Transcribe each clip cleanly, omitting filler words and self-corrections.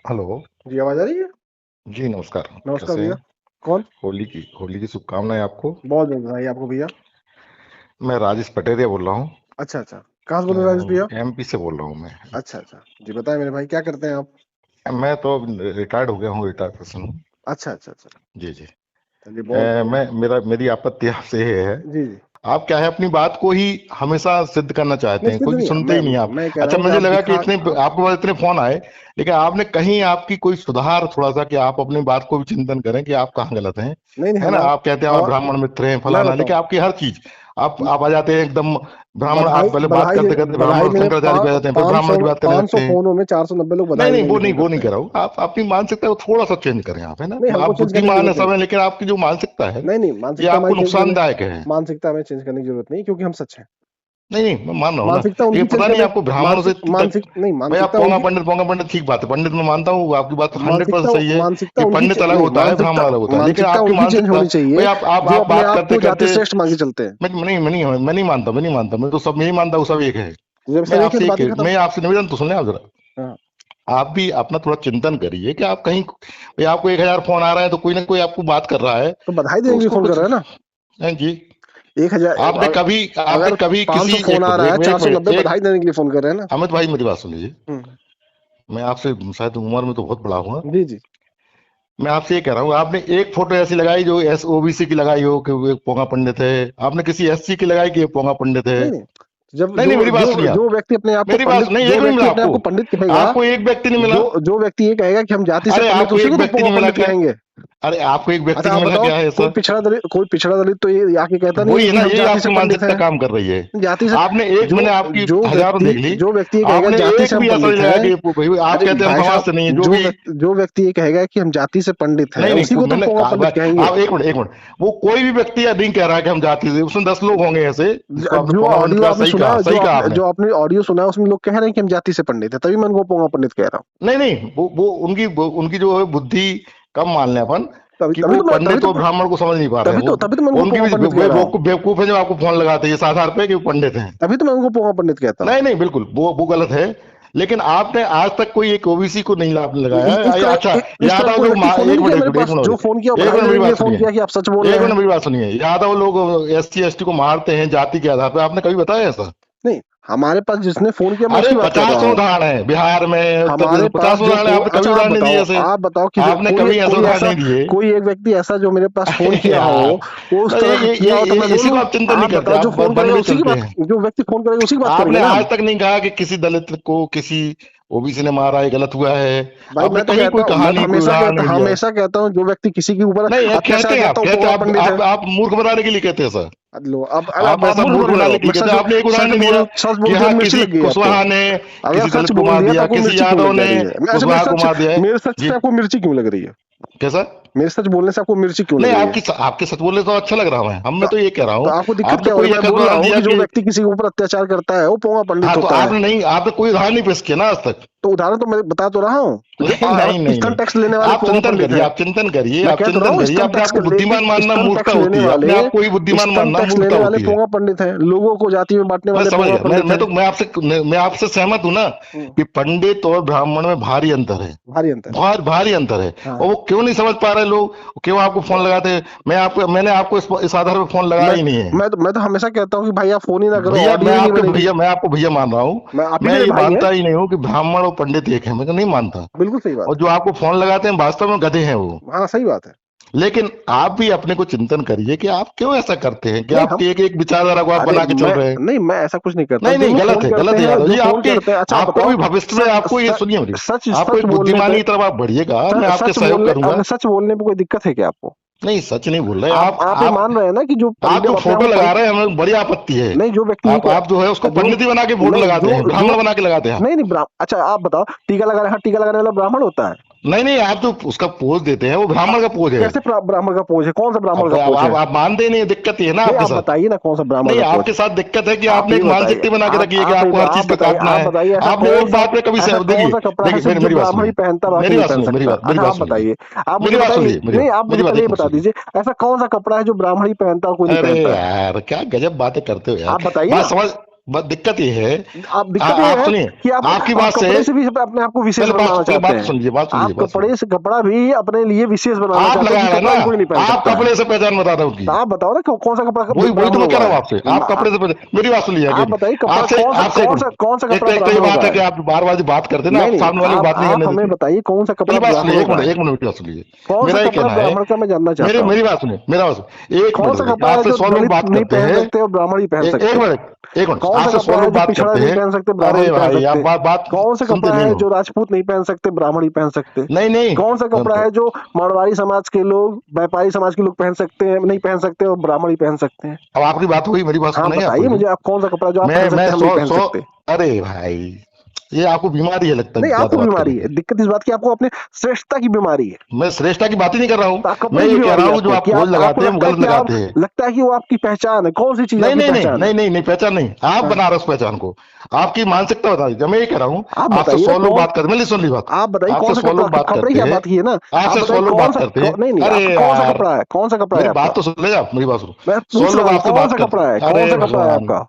Hello. जी, आवाज आ रही है। जी नमस्कार। नमस्कार कैसे भैया। हैं? कौन? होली की शुभकामनाएं आपको। बहुत बहुत बधाई आपको भैया। मैं राजेश पटेरिया बोल रहा हूँ। अच्छा अच्छा, कहाँ से बोल रहे हैं राजेश भैया? एमपी से बोल रहा हूँ मैं। अच्छा अच्छा, जी बताएं मेरे भाई, क्या करते हैं आप? मैं तो रिटायर्ड हो गया हूँ, रिटायर्ड पर्सन हूँ। अच्छा अच्छा अच्छा। जी जी। चलिए बहुत बढ़िया। मेरी आपत्ति आपसे ये है। जी जी। आप क्या है, अपनी बात को ही हमेशा सिद्ध करना चाहते नहीं हैं, सिद्ध कोई नहीं है, सुनते ही नहीं आप। मैं कह रहा अच्छा, हूँ कि मुझे आप लगा कि दिखा इतने आप। आपके पास इतने फोन आए, लेकिन आपने कहीं आपकी कोई सुधार थोड़ा सा, कि आप अपनी बात को भी चिंतन करें कि आप कहाँ गलत हैं। नहीं नहीं, है ना, आप कहते हैं आप हमारा ब्राह्मण मित्र हैं मैं फलाना, लेकिन बताऊं। आपकी हर चीज, आप आ जाते हैं एकदम ब्राह्मण। बधाई आप पहले बात बधाई करते देने करते बधाई ब्राह्मण देने शंकराचार्य पे आ जाते हैं, फिर पाँच ब्राह्मण सौ की बात करने पाँच सौ लगते हैं। फोनों में 490 लोग नहीं बधाई नहीं, देने वो के लिए नहीं, फोन वो नहीं करते कर हैं। रहा हूँ। आप अपनी मानसिकता को थोड़ा सा चेंज करें आप, है ना। नहीं, हमको आप चेंज करने की बुद्धिमान है जरूरत नहीं। सब है, लेकिन आपकी जो मानसिकता है, नहीं नहीं, ये आपको नुकसानदायक है। मानसिकता में चेंज करने की जरूरत नहीं, क्योंकि हम सच हैं। नहीं नहीं, मैं मान रहा हूँ ना। मानसिकता ये उनकी चेंज पता नहीं करने। आपको ब्राह्मणों से मानसिक इतनी तक। मानसिक नहीं, भाई आप मानसिकता उनकी। पोंगा पंडित ठीक बात है, पंडित मैं मानता हूँ, आपकी बात 100% मानसिकता सही है मानसिकता कि उनकी पंडित अलग नहीं, होता है, मानसिकता ब्राह्मण अलग होता है, लेकिन मानसिकता आपकी उनकी चेंज मानसिकता। होनी भाई चाहिए आप जो अपने बात आप करते को जाति करते। श्रेष्ठ मान के चलते हैं। मैं नहीं मानता, मैं तो सब नहीं मानता हूँ, सब एक है। जब सब एक है तो बात ही खत्म। मैं आपसे निवेदन तो सुन लें आप जरा। हाँ। आप भी अपना थोड़ा चिंतन करिए कि आप कहीं, भाई आपको 1000 फोन आ रहा है तो कोई ना कोई आपको बात कर रहा है, तो बधाई तो देने के लिए उसको फोन कर कुछ। रहे हैं ना। हैं जी। 1000। आपने अगर कभी 500 किसी, फोन एक आ मिनट रहा है, एक मिनट एक 490 मिनट एक बधाई देने के लिए फोन कर रहे हैं ना। अमित भाई मेरी बात सुन लीजिए। हम्म। मैं आपसे शायद उम्र में तो बहुत बड़ा हुआ। जी जी। मैं आपसे ये कह रहा हूँ, आपने एक फोटो ऐसी लगाई जो एस ओबीसी की लगाई हो कि वो एक पोंगा पंडित है। आपने किसी एससी की लगाई कि ये पोंगा पंडित है। नहीं नहीं, जब नहीं जो नहीं, मेरी बात जो सुनिए आप। जो व्यक्ति अपने आप को मेरी बात पंडित, नहीं, जो एक नहीं व्यक्ति मिला अपने आप आपको। को पंडित कहेगा, आपको एक व्यक्ति नहीं मिला। जो व्यक्ति ये कहेगा कि हम जाति से अरे पंडित, आपको उसी एक को तो व्यक्ति पोंगा नहीं मिला पंडित क्या? कहेंगे। अरे आपको एक व्यक्ति अच्छा नहीं आप मिला बताओ, क्या है कोई ऐसा? पिछड़ा दलित, तो ये आके कहता नहीं वही है है कि ना, हम यही जाति से आपकी पंडित मानसिकता हैं। काम कर रही है। जाति से आपने एक, जो मैंने आपकी जो हजारों व्यक्ति देख ली। जो व्यक्ति ये कहेगा आपने जाति एक से हम भी ऐसा नहीं पंडित लगा हैं। कि भाई आप अरे कहते हैं हम भाई समाज साहब, से नहीं है जो भी। जो व्यक्ति ये कहेगा कि हम जाति से पंडित हैं, नहीं उसी नहीं, को तो मैंने पोंगा कहा पंडित कहेंगे। आप एक मिनट, वो कोई भी व्यक्ति या नहीं कह रहा है कि हम जाति से, उसमें 10 लोग होंगे ऐसे जिसको आपने जो पोंगा पंडित ऑडियो कहा। आपने सुना है, सही कहा आपने। जो आपने ऑडियो सुना है, उसमें लोग कह रहे हैं कि हम जाति से पंडित है, तभी मैं उनको पोंगा पंडित कह रहा हूँ। नहीं नहीं, उनकी जो है बुद्धि कम मान लें अपन, तभी कि तभी वो तो मैं तभी पंडित तो और ब्राह्मण को समझ नहीं पा रहे हैं वो। तभी तो मैं उनको उनकी पोंगा भी पंडित कह रहा हूँ। बेवकूफ है जो आपको फोन लगाते हैं इस आधार पे कि वो पंडित हैं। तभी तो मैं उनको पोंगा पंडित कहता हूँ। नहीं नहीं, बिल्कुल वो गलत है। लेकिन आपने आज तक कोई एक ओबीसी को नहीं लगाया है। अच्छा, इस तरह यादव कोई लोग व्यक्ति फोन ही एक नहीं किया मिनट मेरे पास, जो फोन किया एक बधाई मिनट देने मेरी के लिए बात फोन सुनिए। किया कि आप सच बोल एक रहे मिनट हैं। मेरी बात सुनिए। यादव लोग एससी एसटी को मारते हैं जाति के आधार पे, आपने कभी बताया ऐसा? नहीं, हमारे पास जिसने फोन किया मैं अरे उसकी बात कर रहा 50 हूँ। उदाहरण है बिहार में, उत्तर हमारे प्रदेश पास 50 जो उदाहरण है, फोन, आपने कभी अच्छा उदाहरण नहीं दिए ऐसे। आप बताओ कि आपने कभी ऐसे उदाहरण नहीं दिए। कोई एक व्यक्ति ऐसा जो मेरे पास फोन अरे किया हो, यार, वो उस तो तरह का किया हो तो मैं इसी को बोलूं। आप चिंतन नहीं आप करते, बताओ, आप जो फोन बन करेगा के उसी की चलते बात, हैं। जो व्यक्ति फोन करेगा उसी की बात आपने करेंगे ना आज हम। तक नहीं कहा कि किसी दलित को किसी ओबीसी ने मारा है, गलत हुआ है। भाई आपने कहीं कोई मैं तो कहानी, कोई उदाहरण नहीं दिया। हमेशा कहता हूँ, जो व्यक्ति किसी के ऊपर नहीं, ये कहते अत्याचार हैं, करता आप हूँ कहते पोंगा हैं, पंडित है। आप मूर्ख बनाने के लिए कहते हैं सर। लो अब आप आप ऐसा मूर्ख मूर्ख बन रहे बनाने हो। के लिए मैं कहते हैं। आपने एक उदाहरण नहीं दिया सच कि बोल दिया हाँ मिर्ची किसी लग गई आपको। कुशवाहा ने अगर किसी सच दलित को बोल मार दिया तो दिया, आपको किसी मिर्ची क्यों यादव लग जा ने रही है? अच्छा, कुशवाहा को मार दिया है। मेरे सच जी, पे आपको मिर्ची क्यों लग रही है? कैसा? मेरे सच बोलने से आपको मिर्ची क्यों लग नहीं, रही है? आपके सच बोलने तो अच्छा लग रहा है। मैं तो, तो ये कह रहा तो हूँ, आपको दिक्कत आपने क्या हो रही कोई है? एक मैं बोल रहा उदाहरण हूँ दिया कि जो कि। व्यक्ति किसी के ऊपर अत्याचार करता है वो पोंगा पंडित हाँ, तो होता है। आपने कोई उदाहरण नहीं पेश किया ना आज तक। तो उदाहरण तो मैं बता तो रहा हूँ, जो नहीं नहीं नहीं स्तन नहीं, टैक्स लेने वाले पोंगा पंडित है। आप चिंतन करिए, मैं आप कह तो रहा चिंतन हूँ, करिए। अपने आप को बुद्धिमान मानना स्तन मूर्खता टैक्स लेने होती है, वाले अपने आप को ही बुद्धिमान मानना मूर्खता होती है। पोंगा पंडित है, लोगों को जाति में बांटने मैं वाले समझ पोंगा गया। पंडित है। मैं आपसे सहमत हूं ना, हम्म, कि पंडित और ब्राह्मण में भारी अंतर है। भारी अंतर है। बहुत भारी अंतर है। और हाँ। वो क्यों नहीं समझ पा रहे लोग, क्यों आपको फोन लगाते हैं? मैंने आपको इस आधार पर फोन लगाया मैं ही नहीं है। मैं तो हमेशा कहता हूँ कि भाई आप फोन ही ना करो, भैया, ऑडियो ही नहीं बनेगी। मैं आपको भैया मान रहा हूँ। मैं आप ही मैं मेरे ये भाई हैं। मानता ही नहीं हूँ कि ब्राह्मण और पंडित एक है, मैं तो नहीं मानता। बिल्कुल सही बात और है। जो आपको फोन लगाते हैं वास्तव में गधे हैं वो। हाँ सही बात है। लेकिन आप भी अपने को चिंतन करिए कि आप क्यों ऐसा करते हैं, कि नहीं हम, आपकी एक एक विचारधारा को आप अरे बना के चल मैं रहे हैं। नहीं, मैं ऐसा कुछ नहीं करता। नहीं जो नहीं, लोग फोन करते गलत है हैं, यादव जो जी। फोन करते हैं, अच्छा आप आपको बताओ। भी भविष्य में, आपको ये सुनिए मेरी, आपको सच एक बोलने बुद्धिमानी पे, की तरफ आप बढ़िएगा, मैं आपके सहयोग करूंगा। सच बोलने पे कोई दिक्कत है क्या आपको? नहीं, सच नहीं बोल रहे आप ये मान रहे हैं ना कि जो आप पंडित जो अपने आप फोटो को लगा रहे हैं हमें बड़ी आपत्ति है। नहीं, जो व्यक्ति ये आप जो है उसको जो पंडित ही बना के फोटो नहीं लगाते हैं, जो ब्राह्मण बना के लगाते हैं। नहीं नहीं अच्छा आप बताओ, टीका लगा रहे हैं, टीका लगाने वाला ब्राह्मण होता है? नहीं नहीं, आप जो उसका पोज देते हैं वो ब्राह्मण का पोज है। कैसे ब्राह्मण का पोज है? कौन सा ब्राह्मण अब का पोज है? आप मानते ही नहीं, दिक्कत ही है ना नहीं आपके आप साथ। बताइए ना, कौन सा ब्राह्मण नहीं, का पोज आपके है? साथ दिक्कत है कि आप आपने ये एक बताइए, मानसिकता बना के रखी है कि आपको हर चीज का काटना आप है। बताइए, ऐसा आपने कौन एक सा बात पे कभी देखिए, कपड़ा है सिर्फ जो मेरी बात ब्राह्मण ही सुनिए। पहनता, बाकी मेरी नहीं बात पहन सुनिए, सकता? मेरी अच्छा आप बात सुनिए। बताइए, आप मेरी मुझे बात बताइए, सुनिए, नहीं आप मुझे मेरी बात पहले एक ये मिनट बता सुनिए। दीजिए, ऐसा कौन सा कपड़ा है जो ब्राह्मण ही पहनता और कोई नहीं अरे पहनता है? यार, क्या गजब बातें करते हो यार। आप बताइए बात ना। समझ बस दिक्कत ये है, आप दिक्कत ये आप है सुनिए, कि आप आपकी बात से कपड़े से भी अपने आप को विशेष पहले बनाना बात चाहते बात हैं। सुनिए, बात सुनिए, आप बात सुनिए। कपड़े से कपड़ा भी अपने लिए विशेष बनाना आप चाहते हैं लगा कि रहे हैं कपड़ा ना, भी कोई नहीं पहन आप सकता है। कपड़े से पहचान बता रहे हो तो कि आप बताओ ना कौन सा कपड़ा वही वही तो ब्राह्मणों मैं कह का रहा हूँ है? आपसे, आप कपड़े से मेरी बात सुनिए आप आगे। बताइए कपड़ा आपसे आपसे एक मिनट, कौन सा एक कपड़ा तो ये ब्राह्मणों बात का है है? कि आप बार बार बात करते हैं ना, आप नहीं, सामने वाले को बात नहीं आप करने हमें देते। बताइए कौन सा कपड़ा मेरी बात सुनिए, ब्राह्मणों एक का मिनट, है? एक मिनट मेरी बात सुनिए। कौन सा मेरा ये कपड़ा कहना है, ब्राह्मण का मैं जानना चाहता हूँ। मेरी बात सुनिए, मेरा बात सुनिए, एक कौन मिनट सा रुकिए। कपड़ा है आपसे जो 100 लोग दलित बात नहीं करते पहन हैं, सकते और ब्राह्मण ही पहन एक सकते हैं? मिनट, एक मिनट, कौन सा आपसे 100 कपड़ा है लोग जो बात पिछड़ा करते नहीं हैं। पहन सकते, ब्राह्मण ही अरे पहन भाई, आप सकते? बात कौन सा सुनते कपड़ा नहीं है हो। जो राजपूत नहीं पहन सकते, ब्राह्मण ही पहन सकते? नहीं नहीं, कौन सा कपड़ा है जो मारवाड़ी समाज के लोग, व्यापारी समाज के लोग पहन सकते हैं, नहीं पहन सकते और ब्राह्मण ही पहन सकते हैं? अब आपकी बात हुई, मेरी बात हाँ सुनेंगे आप बताइए पहले। मुझे, आप कौन सा कपड़ा जो आप पहन मैं सकते हैं हम नहीं सौ पहन सौ सकते? अरे भाई, ये आपको बीमारी है लगता है नहीं, ज्यादा आपको बात बीमारी करने है, की। दिक्कत इस बात की आपको अपने श्रेष्ठता की बीमारी है। मैं श्रेष्ठता की बात ही नहीं कर रहा हूँ, तो मैं कपड़े की ये कह बीमारी रहा है हूँ जो आपको आप कि खोज आपको लगाते हैं वो लगता है गलत कि लगाते हैं। लगता है कि वो आपकी पहचान है। कौन सी चीज नहीं आपकी नहीं नहीं पहचान है? नहीं नहीं नहीं, पहचान नहीं, आप हाँ, बना रहे हो उस पहचान को। आपकी मानसिकता बता दीजिए, मैं ये कह रहा हूँ। आप आपसे बताइए ना 100 लोग कौन, बात करते, मैं सुन ली बात। आप बताइए आपसे कौन सा 100 कपड़ा, लोग बात कपड़े की करते आप हैं, बात की है ना? आप आपसे बताइए 100 लोग कौन बात सा करते हैं। नहीं नहीं, अरे आपका कौन सा यार, कपड़ा है? कौन सा कपड़ा है मेरी बात आपका? तो सुन ले आप, मेरी बात सुनो। मैं 100 पूछ रहा लोग हूँ आपसे कौन बात सा करते कपड़ा है? हैं। कौन अरे सा कपड़ा है भगवान, आपका?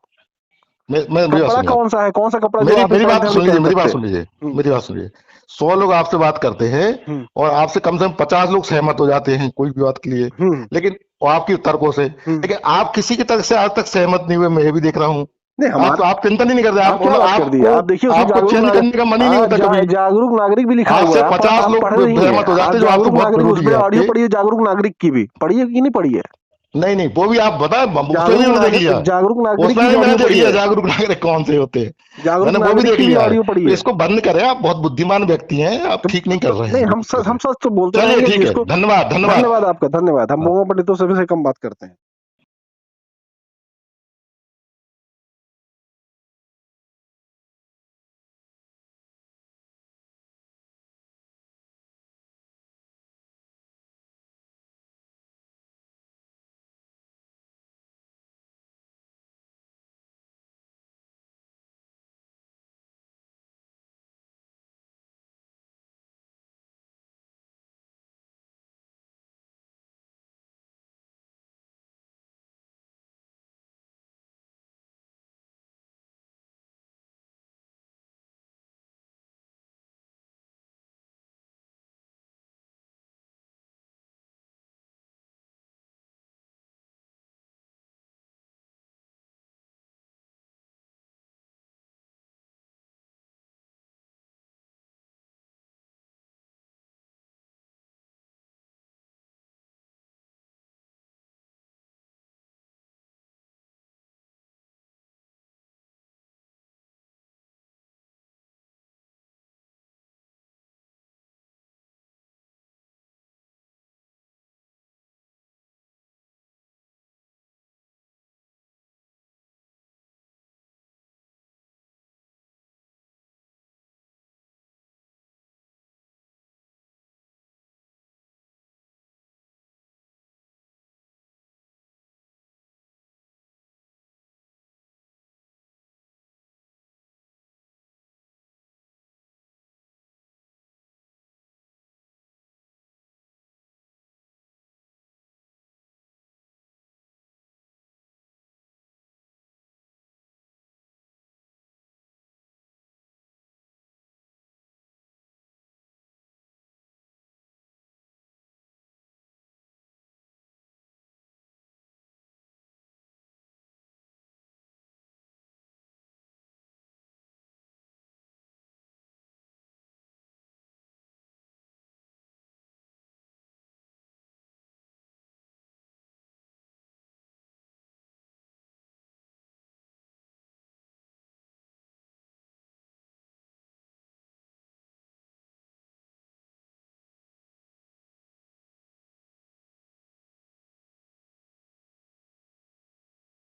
मेरी बात कपड़ा सुनिए आप। कौन सा है? कौन सा कपड़ा जो मेरी आप नहीं मेरी बात पहनते, तो हम सुन नहीं लीजिए, पहन मेरी बात सकते? सुन लीजिए, मेरी बात सुन लीजिए। 100 लोग आपसे बात करते हैं हम्म, और आपसे कम से कम 50 लोग सहमत हो जाते हैं कोई भी बात के लिए, हम्म, लेकिन वो आपकी तर्कों से। हम्म। लेकिन आप किसी की तरफ से आज तक सहमत नहीं हुए, मैं ये भी देख रहा हूँ। नहीं हमारा, आप चिंता नहीं करते, आप क्या बात कर दी? आपको आप देखिए उसमें आपको चेंज करने का मन ही नहीं होता कभी। जागरूक नागरिक भी लिखा हुआ आपसे है। 50 आप लोग पढ़ रही हैं? सहमत हो जाते आप हैं, जो आपको जागरूक बहुत नागरिक, जरूरी उसमें है ऑडियो आपके। पढ़िए जागरूक नागरिक की भी, पढ़िए कि नहीं पढ़ी है? नहीं नहीं, वो भी आप बताए, उसमें भी मैंने देख लिया। जागरूक नागरिक उसमें की भी भी मैंने ऑडियो देख पढ़ी लिया है। जागरूक नागरिक कौन से होते हैं, जागरूक मैंने वो भी नागरिक देख की भी लिया है। ऑडियो पढ़ी तो है। इसको बंद करें, आप बहुत बुद्धिमान व्यक्ति हैं, आप ठीक नहीं कर रहे हैं नहीं, अभी हम तक से। सच तो बोलते चलिए रहेंगे ठीक है, जिसको। धन्यवाद धन्यवाद। धन्यवाद आपका, धन्यवाद। हम हाँ। बोंगा पंडितों से कम बात करते हैं।